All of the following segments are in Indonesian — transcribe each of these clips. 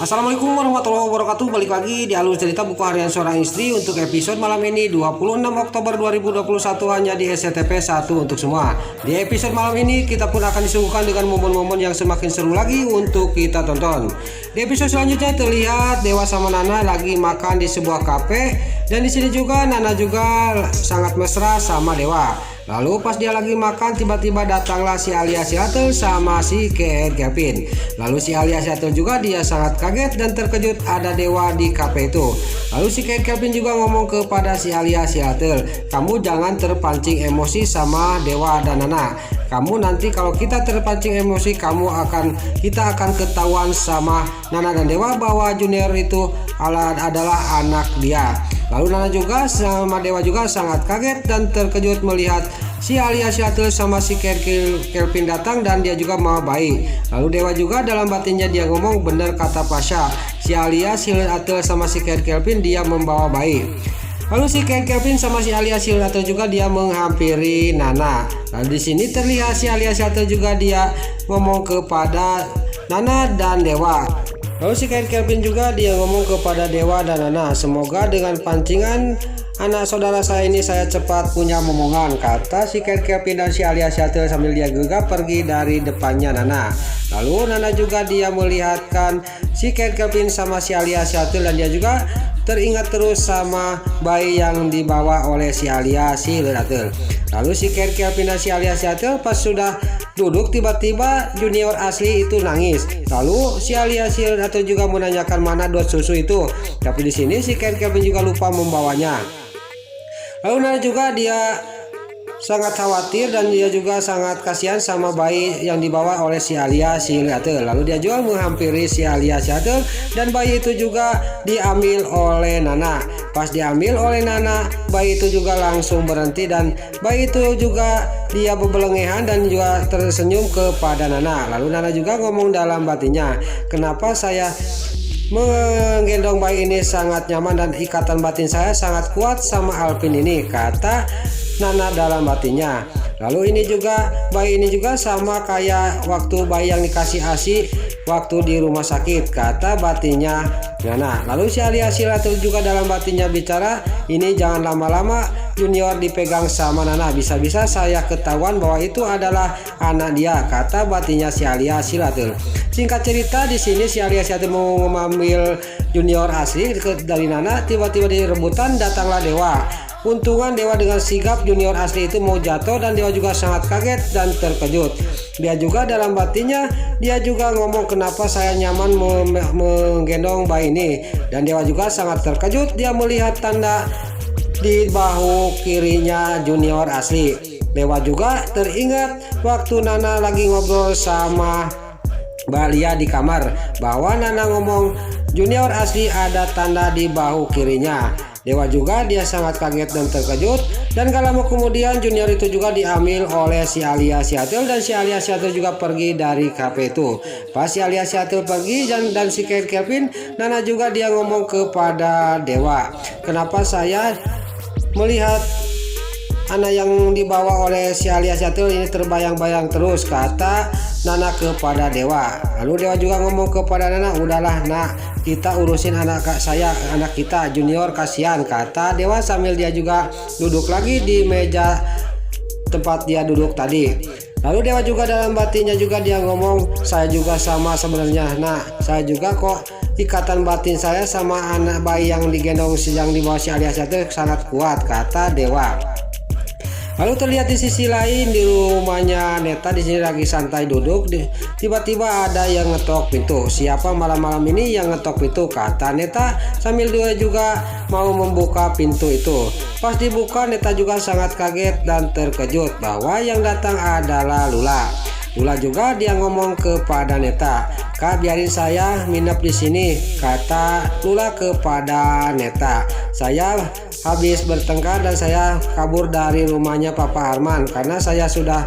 Assalamualaikum warahmatullahi wabarakatuh. Balik lagi di alur cerita buku harian seorang istri untuk episode malam ini 26 Oktober 2021 hanya di SCTV 1 untuk semua. Di episode malam ini kita pun akan disuguhkan dengan momen-momen yang semakin seru lagi untuk kita tonton. Di episode selanjutnya terlihat Dewa sama Nana lagi makan di sebuah kafe, dan di sini juga Nana juga sangat mesra sama Dewa. Lalu pas dia lagi makan, tiba-tiba datanglah si Alia Seattle sama si Kevin. Lalu si Alia Seattle juga dia sangat kaget dan terkejut ada Dewa di kafe itu. Lalu si Kevin juga ngomong kepada si Alia Seattle, "Kamu jangan terpancing emosi sama Dewa dan Nana. Kamu nanti kalau kita terpancing emosi, kita akan ketahuan sama Nana dan Dewa bahwa Junior itu adalah anak dia." Lalu Nana juga sama Dewa juga sangat kaget dan terkejut melihat si Alia Seattle sama si Kevin datang dan dia juga mau bayi. Lalu Dewa juga dalam batinnya dia ngomong, "Bener kata Pasha, si Alia Seattle sama si Kevin dia membawa bayi." Lalu si Kevin sama si Alia Seattle juga dia menghampiri Nana. Lalu di sini terlihat si Alia Seattle juga dia ngomong kepada Nana dan Dewa. Lalu si Kevin juga dia ngomong kepada Dewa dan Nana, "Semoga dengan pancingan anak saudara saya ini saya cepat punya momongan," kata si Kevin dan si Alia Seattle sambil dia juga pergi dari depannya Nana. Lalu Nana juga dia melihatkan si Kevin sama si Alia Seattle dan dia juga teringat terus sama bayi yang dibawa oleh si Alia Seattle. Lalu si Kevin dan si Alia Seattle pas sudah duduk, tiba-tiba Junior asli itu nangis. Lalu si Alia Seattle juga menanyakan mana dot susu itu. Tapi di sini si Kevin juga lupa membawanya. Lalu Nana juga dia sangat khawatir dan dia juga sangat kasihan sama bayi yang dibawa oleh si Alia Seattle. Lalu dia juga menghampiri si Alia Seattle dan bayi itu juga diambil oleh Nana. Pas diambil oleh Nana, bayi itu juga langsung berhenti dan bayi itu juga dia berbelengehan dan juga tersenyum kepada Nana. Lalu Nana juga ngomong dalam batinnya, "Kenapa saya menggendong bayi ini sangat nyaman dan ikatan batin saya sangat kuat sama Alvin ini," kata Nana dalam batinnya. Lalu ini juga bayi ini juga sama kayak waktu bayi yang dikasih ASI waktu di rumah sakit, kata batinnya Nana. Lalu si Alia Seattle juga dalam batinnya bicara, "Ini jangan lama-lama Junior dipegang sama Nana, bisa-bisa saya ketahuan bahwa itu adalah anak dia," kata batinnya si Alia Seattle. Singkat cerita di sini si Alia Seattle mau mengambil Junior asli dari Nana, tiba-tiba di rebutan datanglah Dewa. Untungan Dewa dengan sigap Junior asli itu mau jatuh dan Dewa juga sangat kaget dan terkejut. Dia juga dalam batinnya dia juga ngomong, "Kenapa saya nyaman menggendong bayi ini?" Dan Dewa juga sangat terkejut dia melihat tanda di bahu kirinya Junior asli. Dewa juga teringat waktu Nana lagi ngobrol sama Balia di kamar bahwa Nana ngomong Junior asli ada tanda di bahu kirinya. Dewa juga dia sangat kaget dan terkejut, dan gak lama kemudian Junior itu juga diambil oleh si Alia Seattle dan si Alia Seattle juga pergi dari kafe itu. Pas si Alia Seattle pergi dan si Kevin, Nana juga dia ngomong kepada Dewa, "Kenapa saya melihat anak yang dibawa oleh si Alia Seattle ini terbayang-bayang terus," kata Nana kepada Dewa. Lalu Dewa juga ngomong kepada Nana, "Udahlah nak, kita urusin anak kita Junior, kasihan," kata Dewa sambil dia juga duduk lagi di meja tempat dia duduk tadi. Lalu Dewa juga dalam batinnya juga dia ngomong, "Saya juga sama sebenarnya nak, saya juga kok ikatan batin saya sama anak bayi yang digendong yang dibawa si Alia Seattle sangat kuat," kata Dewa. Lalu terlihat di sisi lain di rumahnya Neta di sini lagi santai duduk. Tiba-tiba ada yang ngetok pintu. "Siapa malam-malam ini yang ngetok pintu?" kata Neta sambil dia juga mau membuka pintu itu. Pas dibuka, Neta juga sangat kaget dan terkejut bahwa yang datang adalah Lula. Lula juga dia ngomong kepada Neta, "Kak, biarin saya nginep di sini," kata Lula kepada Neta. "Saya habis bertengkar dan saya kabur dari rumahnya Papa Arman karena saya sudah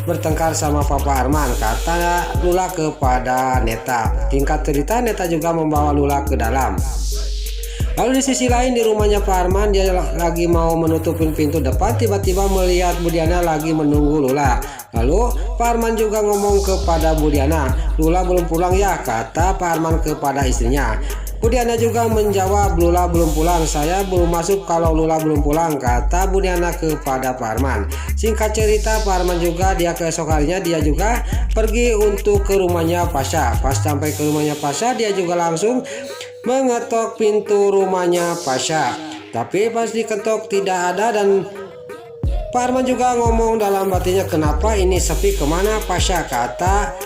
bertengkar sama Papa Arman," kata Lula kepada Neta. Singkat cerita, Neta juga membawa Lula ke dalam. Lalu di sisi lain di rumahnya Pak Arman, dia lagi mau menutupin pintu depan, tiba-tiba melihat Budiana lagi menunggu Lula. Lalu Pak Arman juga ngomong kepada Budiana, "Lula belum pulang ya?" kata Pak Arman kepada istrinya. Budiana juga menjawab, "Lula belum pulang, saya belum masuk kalau Lula belum pulang," kata Budiana kepada Pak Arman. Singkat cerita, Pak Arman juga keesok harinya dia juga pergi untuk ke rumahnya Pasha. Pas sampai ke rumahnya Pasha, dia juga langsung mengetok pintu rumahnya Pasha. Tapi pas diketok tidak ada, dan Pak Arman juga ngomong dalam batinnya, "Kenapa ini sepi, kemana Pasha?" kata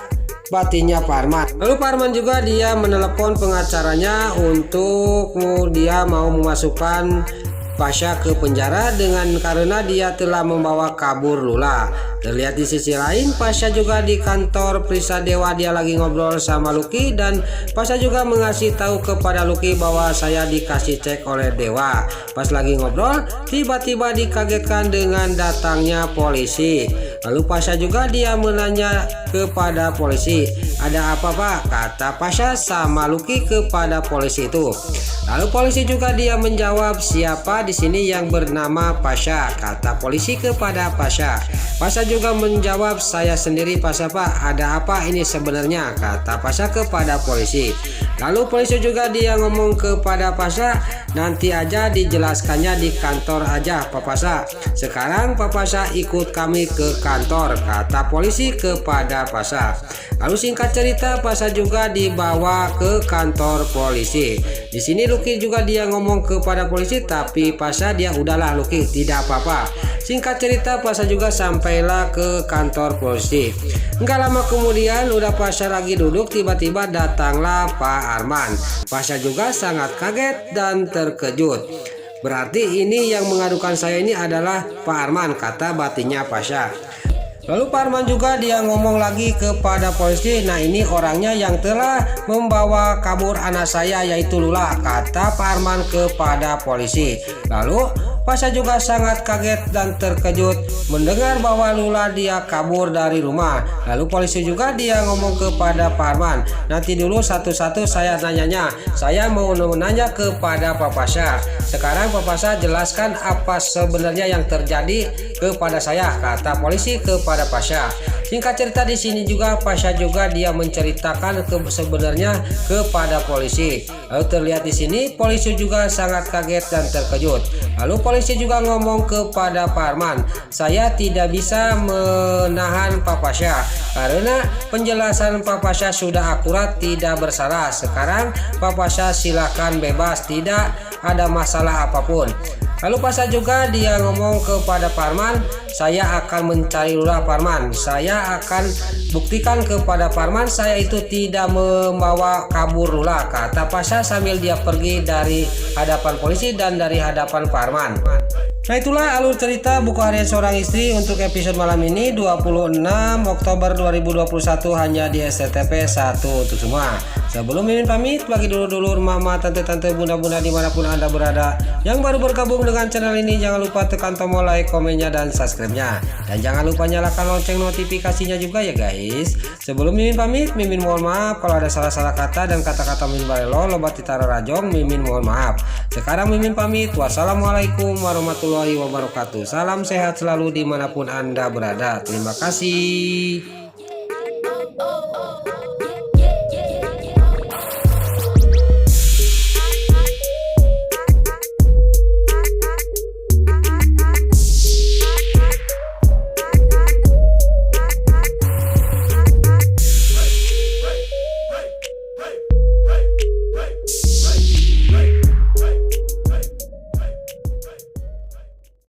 batinnya Pak Arman. Lalu Pak Arman juga dia menelepon pengacaranya untuk dia mau memasukkan Pasha ke penjara karena dia telah membawa kabur Lula. Terlihat di sisi lain, Pasha juga di kantor Prisa Dewa, dia lagi ngobrol sama Lucky, dan Pasha juga mengasih tahu kepada Lucky bahwa saya dikasih cek oleh Dewa. Pas lagi ngobrol, tiba-tiba dikagetkan dengan datangnya polisi. Lalu Pasha juga dia menanya kepada polisi, "Ada apa Pak?" kata Pasha sama Lucky kepada polisi itu. Lalu polisi juga dia menjawab, "Siapa di sini yang bernama Pasha?" kata polisi kepada Pasha. Pasha juga menjawab, "Saya sendiri Pasha Pak, ada apa ini sebenarnya?" kata Pasha kepada polisi. Lalu polisi juga dia ngomong kepada Pasha, "Nanti aja dijelaskannya di kantor aja Pak Pasha. Sekarang Pak Pasha ikut kami ke kantor," kata polisi kepada Pasha. Lalu singkat cerita, Pasha juga dibawa ke kantor polisi. Di sini Lucky juga dia ngomong kepada polisi, tapi Pasha dia, "Udahlah Lucky, tidak apa-apa." Singkat cerita, Pasha juga sampailah ke kantor polisi. Enggak lama kemudian udah Pasha lagi duduk, tiba-tiba datanglah Pak Arman. Pasha juga sangat kaget dan terkejut. "Berarti ini yang mengadukan saya ini adalah Pak Arman," kata batinnya Pasha. Lalu Pak Arman juga dia ngomong lagi kepada polisi, "Nah ini orangnya yang telah membawa kabur anak saya yaitu Lula," kata Pak Arman kepada polisi. Lalu Pasha juga sangat kaget dan terkejut mendengar bahwa Lula dia kabur dari rumah. Lalu polisi juga dia ngomong kepada Pak Arman, "Nanti dulu satu-satu saya nanyanya. Saya mau nanya kepada Pak Pasha. Sekarang Pak Pasha jelaskan apa sebenarnya yang terjadi kepada saya," kata polisi kepada Pasha. Singkat cerita di sini juga Pasha juga dia menceritakan sebenarnya kepada polisi. Lalu terlihat di sini polisi juga sangat kaget dan terkejut. Lalu polisi juga ngomong kepada Pak Arman, "Saya tidak bisa menahan Pak Pasha karena penjelasan Pak Pasha sudah akurat, tidak bersalah. Sekarang Pak Pasha silakan bebas, tidak ada masalah apapun." Lalu Pasha juga dia ngomong kepada Pak Arman, "Saya akan mencari Lula Pak Arman. Saya akan buktikan kepada Pak Arman saya itu tidak membawa kabur Lula," kata Pasha sambil dia pergi dari hadapan polisi dan dari hadapan Pak Arman. Nah itulah alur cerita buku harian seorang istri untuk episode malam ini 26 Oktober 2021 hanya di SCTP 1 untuk semua. Sebelum Mimin pamit, bagi dulur-dulur, mama, tante-tante, bunda-bunda dimanapun Anda berada yang baru bergabung dengan channel ini, jangan lupa tekan tombol like, komennya, dan subscribe-nya. Dan jangan lupa nyalakan lonceng notifikasinya juga ya guys. Sebelum Mimin pamit, Mimin mohon maaf kalau ada salah-salah kata dan kata-kata Mimin balelo lobat ditara rajong, Mimin mohon maaf. Sekarang Mimin pamit, wassalamualaikum warahmatullahi wabarakatuh. Salam sehat selalu dimanapun Anda berada. Terima kasih.